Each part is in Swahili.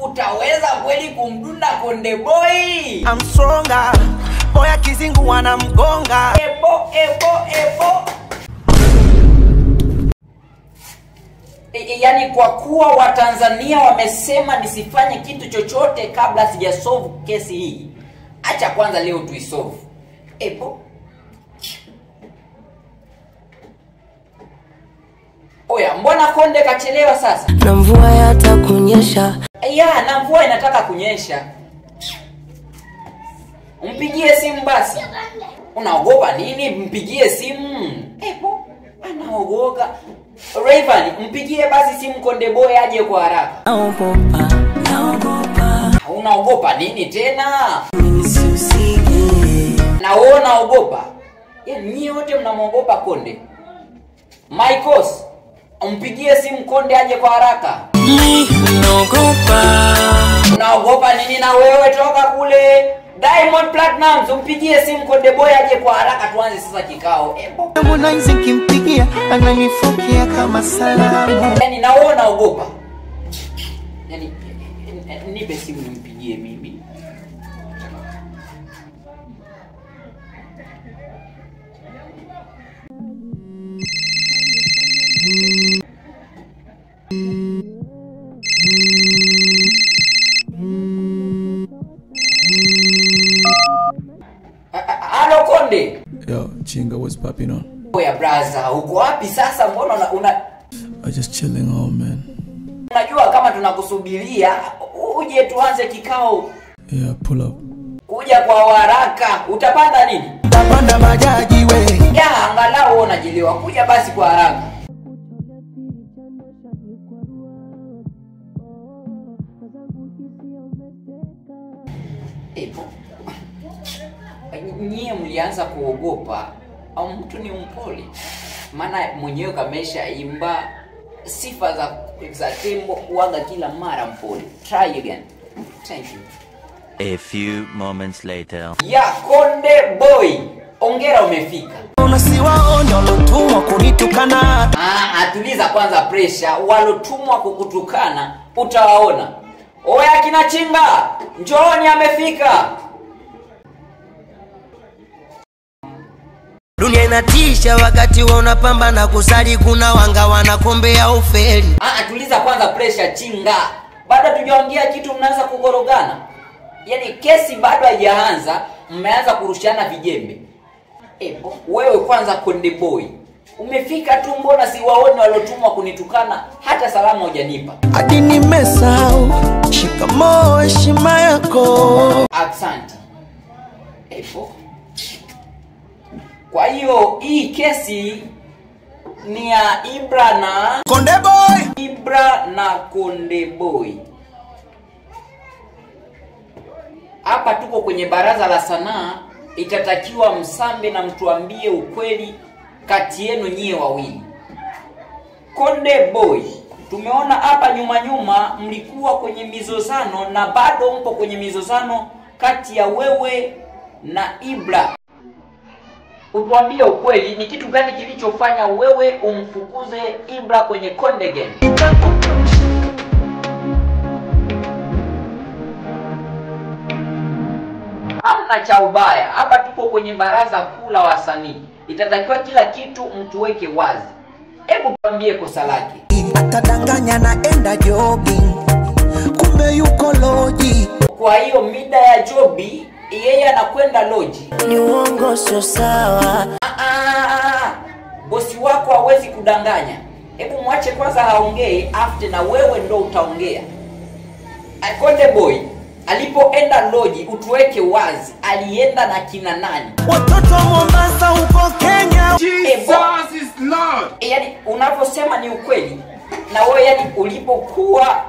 Utaweza kweli kumdunda Konde Boy? I'm stronger. Boy akizingu wanamgonga. Ebo. Yani kwa kuwa Watanzania wamesema nisifanye kitu chochote kabla sijasolve kesi hii, acha kwanza leo tuisolve. Ebo. Oya, mbona Konde kachelewa sasa? Na mvua yata kunyesha. Na mvua inataka kunyesha. Mpigie simu basi. Unaogopa nini? Mpigie simu. Ebo, anaogopa. Rayvan, mpigie basi simu Konde Boy aje kwa haraka. Naogopa. Unaogopa nini tena? Nisisige. Na wewe unaogopa? Nyinyi wote mnamuogopa Konde. Michaels, mpigie simu Konde aje kwa haraka. Naogopa. Unaogopa nini na wewe? Toka kule. Diamond Platnumz, mpigie simu Konde Boy aje kwa haraka tuanze sasa kikao. Harmonize kimpigia ananifukia kama salamu. Na wewe unaogopa? Nipe simu nimpigie mimi. Hello Konde. Yo, Chinga, what's popping on? Oya brother, uko wapi sasa? Mbona I'm just chilling home, man. Unajua kama tunakusubiria uje tuanze kikao. Yeah, pull up. Kuja kwa haraka. Utapanda nini? Utapanda majaji we. Angalau unajiliwa. Kuja basi kwa haraka. Nyie mlianza kuogopa au mtu ni mpole? Maana mwenyewe kamesha imba sifa za tembo kuanga kila mara mpole. Try again. Thank you. A few moments later. Konde Boy, ongera umefika. Unasiwaona walotumwa kunitukana. Atuliza kwanza pressure. Walotumwa kukutukana utawaona. Oya kina Chinga, njooni amefika. Dunia inatisha wakati unapambana kusali, kuna wanga wanakombea ufeli. Atuliza kwanza pressure Chinga. Bado tujaongea kitu mnaanza kugorogana. Kesi bado haijaanza, mmeanza kurushana vijembe. Wewe kwanza Konde Boy, umefika tu, mbona siwaone walotumwa kunitukana hata salamu hujanipa? Hadi nimesahau. Shikamoo, heshima yako. Asante. Kwa hiyo hii kesi ni ya Ibra na Konde Boy. Ibra na Konde Boy. Hapa tuko kwenye baraza la sanaa, itatakiwa msambe na mtuambie ukweli kati yenu nyie wawili. Konde Boy, tumeona hapa nyuma mlikuwa kwenye mizozano na bado mpo kwenye mizozano kati ya wewe na Ibra. Utuambie ukweli, ni kitu gani kilichofanya wewe umfukuze Ibra kwenye Konde Gang? Hamna cha ubaya. Hapa tuko kwenye baraza kuu la wasanii. Itatakiwa kila kitu mtuweke wazi. Hebu tuambie kosa lake. Atadanganya naenda jogging, kumbe yuko loji. Kwa hiyo mida ya jobi yeye anakwenda loji. Ni uongo sio sawa. Bosi wako hawezi kudanganya. Hebu mwache kwanza haongee, after na wewe ndo utaongea. Konde Boy alipoenda loji, utuweke wazi, alienda na kina nani? Watoto Mombasa huko Kenya. Jesus is Lord. Unaposema ni ukweli. Na wewe ulipokuwa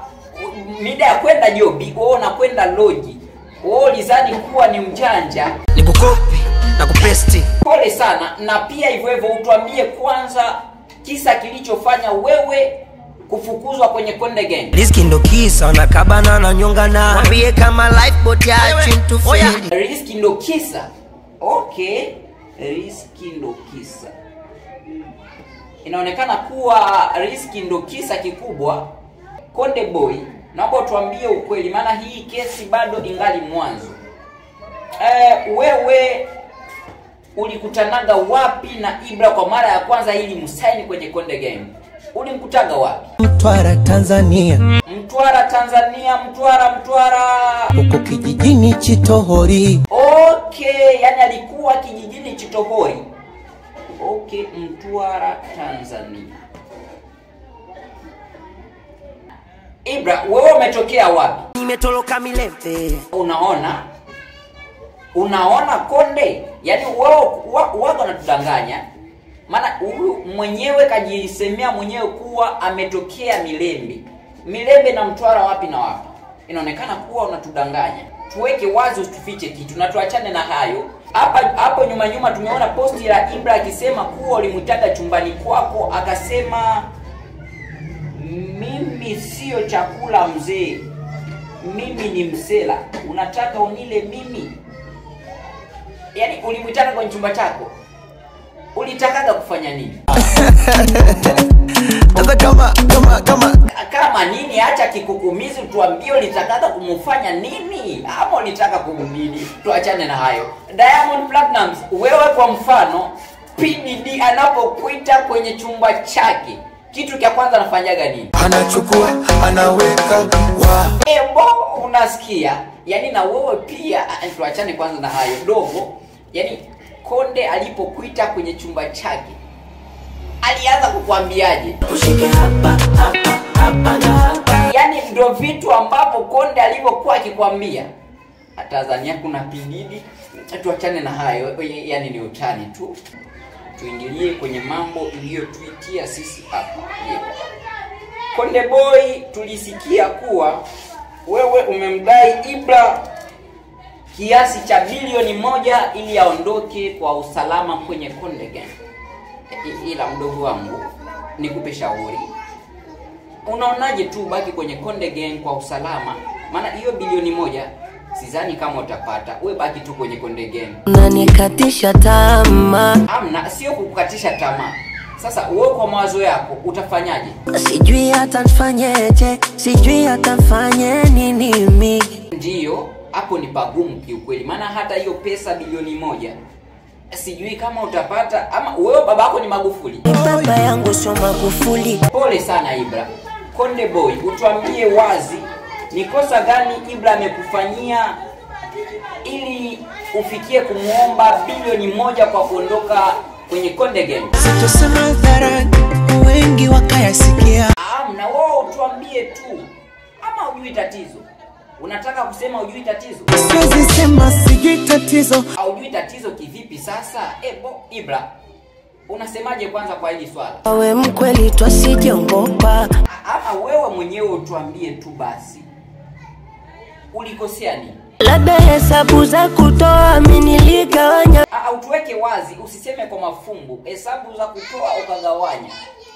mida ya kwenda jobi, wewe unakwenda loji. Wewe ulizani kuwa ni mjanja. Nikukopi na kupesti. Pole sana. Na pia hivyo utuambie kwanza kisa kilichofanya wewe kufukuzwa kwenye Konde Gang. Riziki ndo kisa na kabana na nyongana. Mwambie kama lifeboat ya chintu feli. Riziki ndo kisa. Okay. Riziki ndo kisa. Inaonekana kuwa riziki ndo kisa kikubwa. Konde Boy, naomba tuambie ukweli, maana hii kesi bado ingali mwanzo. Wewe ulikutanaga wapi na Ibra kwa mara ya kwanza ili msaini kwenye Konde Gang? Ulimkutaga wapi? Mtwara Tanzania. Mtwara Tanzania, Mtwara. Huko kijijini Chitohori. Okay, yani alikuwa kijijini Chitohori. Okay, Mtwara Tanzania. Ibra, wewe umetokea wapi? Nimetoroka Milembe. Unaona Konde? Yani wao wanatudanganya. Maana huyu mwenyewe kajisemea mwenyewe kuwa ametokea Milembe. Milembe na Mtwara wapi na wapi? Inaonekana kuwa unatudanganya. Tuweke wazi, usitufiche kitu na tuachane na hayo. Hapo nyuma tumeona posti la Ibra akisema kuwa ulimtaka chumbani kwako, akasema mimi sio chakula mzee, mimi ni msela, unataka unile mimi. Yani ulimtaka kwenye chumba chako, ulitakaga kufanya nini? Kama nini? Acha kikukumizi, tuambie ulitakaga kumfanya nini, ama ulitaka kumnini? Tuachane na hayo. Diamond Platnumz, wewe kwa mfano PDD anapokuita kwenye chumba chake, kitu cha kwanza anafanyaga nini? Anachukua, anaweka wa. Unasikia? Yani na wewe pia, tuachane kwanza na hayo dogo. Yani Konde alipokuita kwenye chumba chake, alianza kukuambiaje? Ushike hapa na hapa. Yani ndio vitu ambapo Konde alipokuwa akikwambia. Tanzania kuna PDD, tuachane na hayo, yani ni utani tu. Tuingilie kwenye mambo iliyotuitia sisi hapa. Konde Boy, tulisikia kuwa wewe umemdai Ibra kiasi cha bilioni 1 ili aondoke kwa usalama kwenye Konde Gang. Ila mdogo wangu, nikupe shauri. Unaonaje tu baki kwenye Konde Gang kwa usalama? Maana hiyo bilioni 1 sidhani kama utapata. Wewe baki tu kwenye Konde Gang. Unanikatisha tamaa. Amna, sio kukukatisha tamaa. Sasa wewe kwa mawazo yako utafanyaje? Sijui hata nifanyeje, sijui hata nifanye nini mimi. Ndio, hapo ni pagumu kiukweli. Maana hata hiyo pesa bilioni 1 sijui kama utapata, ama wewe babako ni Magufuli. Baba yangu sio Magufuli. Pole sana Ibra. Konde Boy, utuambie wazi ni kosa gani Ibra amekufanyia ili ufikie kumuomba bilioni 1 kwa kuondoka kwenye Konde Gang? Sitosema hadharani, wengi wakayasikia. Na wewe utuambie tu, ama hujui tatizo? Unataka kusema hujui tatizo? Siwezi sema sijui tatizo. Hujui tatizo kivipi sasa? Ibra, unasemaje kwanza kwa hili swala? Wewe mkweli twasijongopa. Ama wewe mwenyewe utuambie tu basi. Ulikosea nini? Labda hesabu za kutoa mimi niligawanya. Utuweke wazi, usiseme kwa mafumbo. Hesabu za kutoa ukagawanya.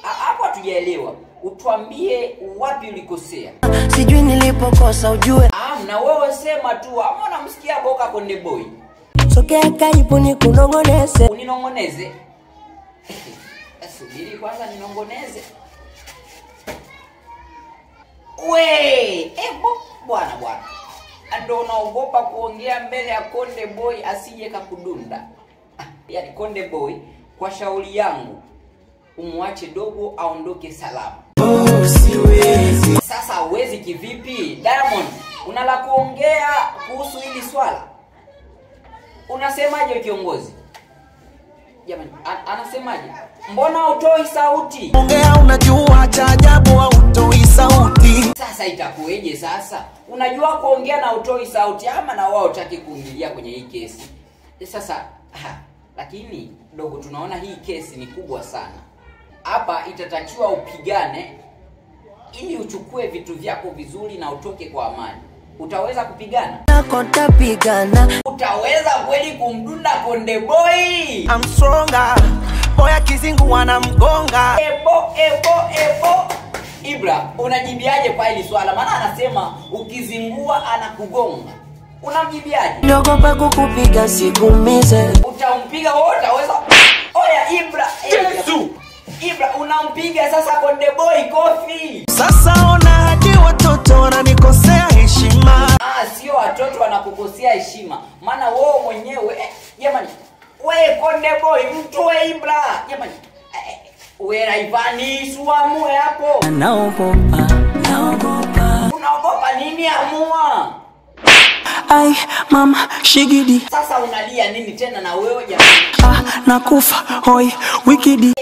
Hapo hatujaelewa. Utuambie wapi ulikosea. Sijui nilipokosa ujue. Na wewe sema tu, ama unamsikia boka Konde Boy. Sogea karibu nikunongoneze. Uninongoneze? Subiri kwanza ninongoneze. Bwana. Ndio unaogopa kuongea mbele ya Konde Boy asije kakudunda. Yani Konde Boy, kwa shauri yangu, umwache dogo aondoke salama. Siwezi. Sasa huwezi kivipi? Diamond, unala kuongea kuhusu hili swala? Unasemaje kiongozi? Jamani, anasemaje? Mbona utoi sauti? Ongea, unajua cha ajabu au utoi sauti. Sasa itakueje sasa? Unajua kuongea na utoi sauti, ama na wao utaki kuingilia kwenye hii kesi? Sasa lakini dogo, tunaona hii kesi ni kubwa sana. Hapa itatakiwa upigane ili uchukue vitu vyako vizuri na utoke kwa amani. Utaweza kupigana? Nakotapigana. Utaweza kweli kumdunda Konde Boy? I'm stronger. Boy akizingu wanamgonga. Ibra, unajibiaje kwa hili swala? Maana anasema ukizingua anakugonga. Unamjibiaje? Niogopa kukupiga sikumize. Utampiga wewe, utaweza? Oya Ibra. Ibra, unampiga sasa Konde Boy kofi. Sasa ona hadi watoto wananikosea heshima. Sio watoto wanakukosea heshima. Maana wewe mwenyewe jamani, wewe Konde Boy mtu wewe Ibra. Jamani. Wewe Raivani suamue hapo. Naogopa. Unaogopa nini? Amua. Ai mama shigidi. Sasa unalia nini tena na wewe jamani? Nakufa hoi wikidi.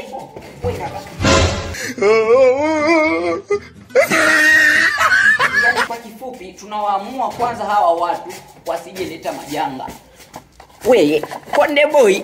Yani kwa kifupi tunawaamua kwanza hawa watu wasije leta majanga. Wewe Konde Boy.